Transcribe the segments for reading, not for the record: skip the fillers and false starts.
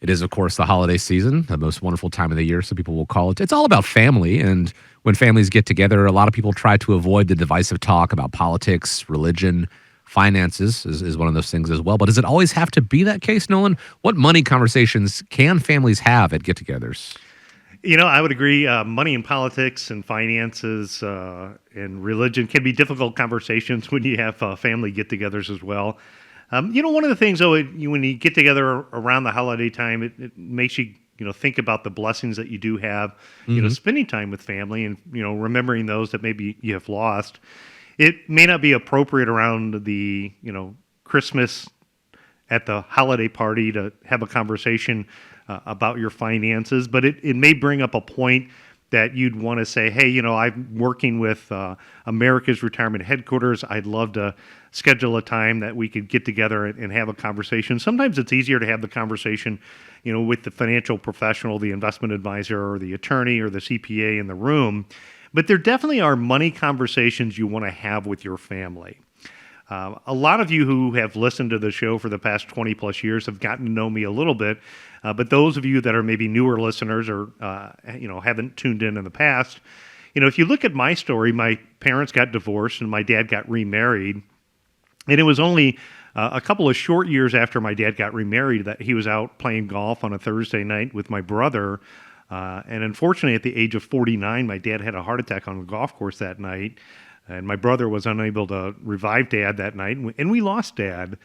It is, of course, the holiday season, the most wonderful time of the year. Some people will call it. It's all about family. And when families get together, a lot of people try to avoid the divisive talk about politics, religion, finances is one of those things as well. But does it always have to be that case, Nolan? What money conversations can families have at get togethers? I would agree. Money and politics and finances and religion can be difficult conversations when you have family get-togethers as well. One of the things, though, when you get together around the holiday time, it makes you, think about the blessings that you do have, spending time with family and, remembering those that maybe you have lost. It may not be appropriate around the, Christmas at the holiday party to have a conversation about your finances, but it may bring up a point that you'd want to say, hey, I'm working with America's Retirement Headquarters. I'd love to schedule a time that we could get together and have a conversation. Sometimes it's easier to have the conversation, with the financial professional, the investment advisor, or the attorney, or the CPA in the room. But there definitely are money conversations you want to have with your family. A lot of you who have listened to the show for the past 20 plus years have gotten to know me a little bit. But those of you that are maybe newer listeners or, haven't tuned in the past, if you look at my story, my parents got divorced and my dad got remarried. And it was only a couple of short years after my dad got remarried that he was out playing golf on a Thursday night with my brother. And unfortunately, at the age of 49, my dad had a heart attack on the golf course that night. And my brother was unable to revive Dad that night, and we lost Dad.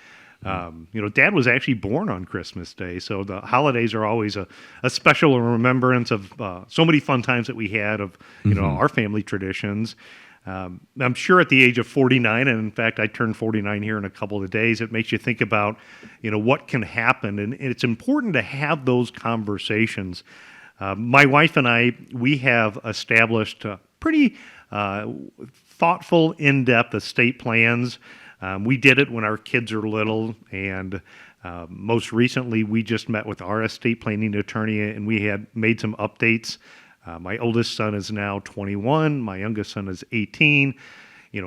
Dad was actually born on Christmas Day, so the holidays are always a special remembrance of so many fun times that we had of our family traditions. I'm sure at the age of 49, and in fact I turned 49 here in a couple of days, it makes you think about what can happen, and it's important to have those conversations. My wife and I, we have established pretty thoughtful, in-depth estate plans. We did it when our kids are little, and most recently we just met with our estate planning attorney, and we had made some updates. My oldest son is now 21. My youngest son is 18.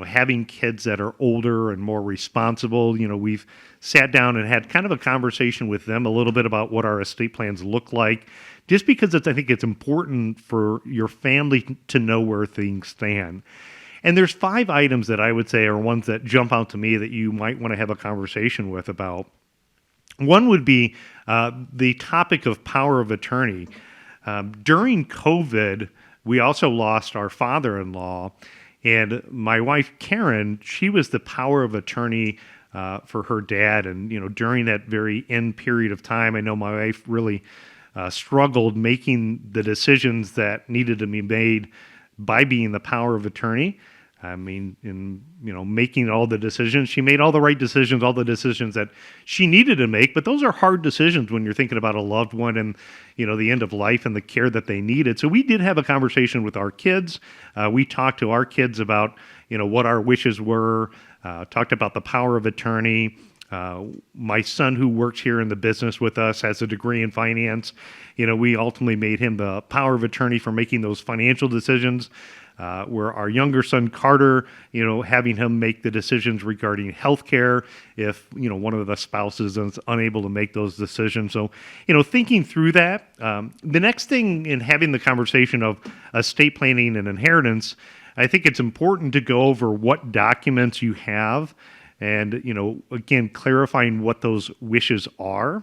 Having kids that are older and more responsible, we've sat down and had kind of a conversation with them a little bit about what our estate plans look like, just because I think it's important for your family to know where things stand. And there's 5 items that I would say are ones that jump out to me that you might want to have a conversation with about. One would be the topic of power of attorney. During COVID, we also lost our father-in-law, and my wife, Karen, she was the power of attorney for her dad. And, during that very end period of time, I know my wife really struggled making the decisions that needed to be made by being the power of attorney. I mean, in making all the decisions, she made all the right decisions, all the decisions that she needed to make. But those are hard decisions when you're thinking about a loved one and the end of life and the care that they needed. So we did have a conversation with our kids. We talked to our kids about what our wishes were. Talked about the power of attorney. My son, who works here in the business with us, has a degree in finance. We ultimately made him the power of attorney for making those financial decisions. Where our younger son, Carter, having him make the decisions regarding healthcare if, one of the spouses is unable to make those decisions. So, thinking through that, the next thing in having the conversation of estate planning and inheritance, I think it's important to go over what documents you have and, again, clarifying what those wishes are.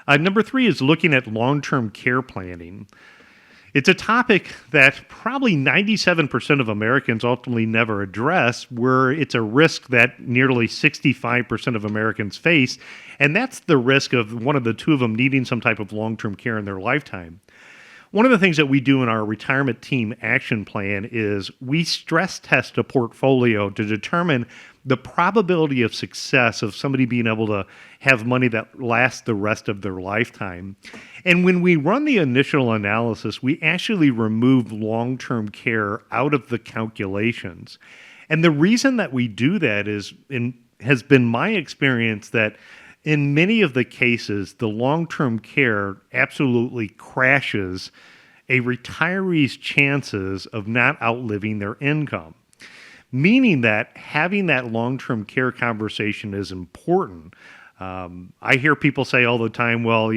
Number 3 is looking at long-term care planning. It's a topic that probably 97% of Americans ultimately never address, where it's a risk that nearly 65% of Americans face, and that's the risk of one of the 2 of them needing some type of long-term care in their lifetime. One of the things that we do in our retirement team action plan is we stress test a portfolio to determine the probability of success of somebody being able to have money that lasts the rest of their lifetime. And when we run the initial analysis, we actually remove long-term care out of the calculations. And the reason that we do that has been my experience that in many of the cases, the long-term care absolutely crashes a retiree's chances of not outliving their income. Meaning that having that long-term care conversation is important. I hear people say all the time, well,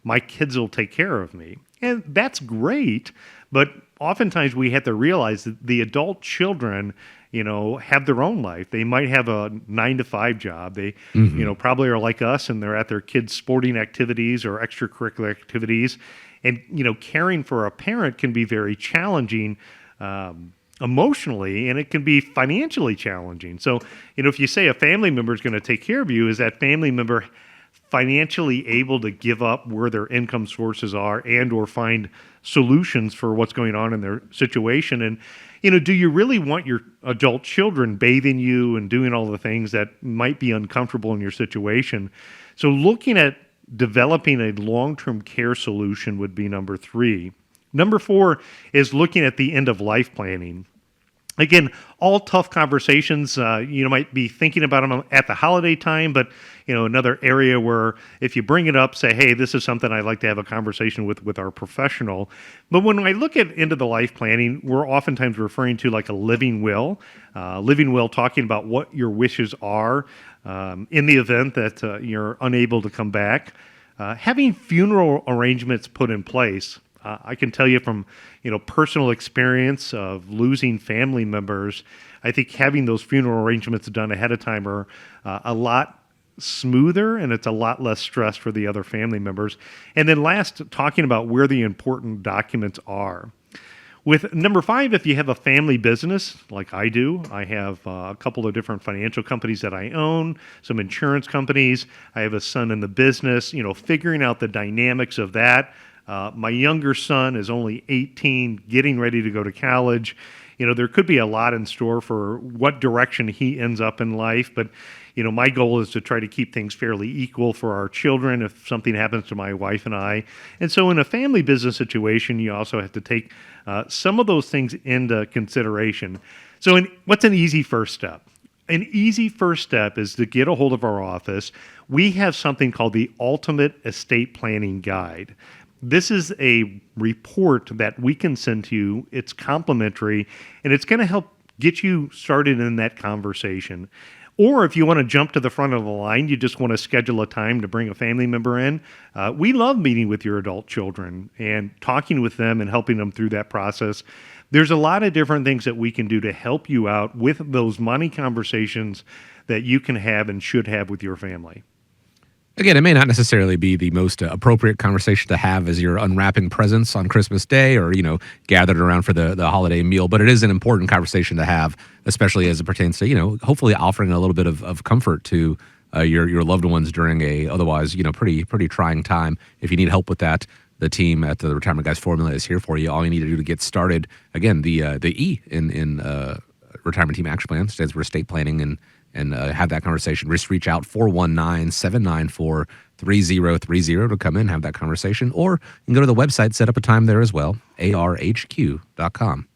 my kids will take care of me. And that's great. But oftentimes we have to realize that the adult children, have their own life. They might have a 9 to 5 job. They, probably are like us and they're at their kids' sporting activities or extracurricular activities. And, caring for a parent can be very challenging emotionally, and it can be financially challenging. So, if you say a family member is going to take care of you, is that family member financially able to give up where their income sources are and or find solutions for what's going on in their situation? And, do you really want your adult children bathing you and doing all the things that might be uncomfortable in your situation? So looking at developing a long-term care solution would be number 3. Number 4 is looking at the end of life planning. Again, all tough conversations. You might be thinking about them at the holiday time, but another area where if you bring it up, say, "Hey, this is something I'd like to have a conversation with our professional." But when I look at end of the life planning, we're oftentimes referring to like a living will. Living will, talking about what your wishes are in the event that you're unable to come back. Having funeral arrangements put in place. I can tell you from personal experience of losing family members, I think having those funeral arrangements done ahead of time are a lot smoother, and it's a lot less stress for the other family members. And then last, talking about where the important documents are. With number 5, if you have a family business like I do, I have a couple of different financial companies that I own, some insurance companies. I have a son in the business, figuring out the dynamics of that. My younger son is only 18, getting ready to go to college. There could be a lot in store for what direction he ends up in life. But, my goal is to try to keep things fairly equal for our children if something happens to my wife and I. And so in a family business situation, you also have to take some of those things into consideration. So what's an easy first step? An easy first step is to get a hold of our office. We have something called the Ultimate Estate Planning Guide. This is a report that we can send to you. It's complimentary, and it's going to help get you started in that conversation. Or if you want to jump to the front of the line, you just want to schedule a time to bring a family member in. We love meeting with your adult children and talking with them and helping them through that process. There's a lot of different things that we can do to help you out with those money conversations that you can have and should have with your family. Again, it may not necessarily be the most appropriate conversation to have as you're unwrapping presents on Christmas Day or, gathered around for the holiday meal, but it is an important conversation to have, especially as it pertains to, hopefully offering a little bit of comfort to your loved ones during a otherwise, pretty trying time. If you need help with that, the team at the Retirement Guys Formula is here for you. All you need to do to get started, again, the E in Retirement Team Action Plan stands for estate planning, and have that conversation. Just reach out 419-794-3030 to come in, have that conversation. Or you can go to the website, set up a time there as well, arhq.com.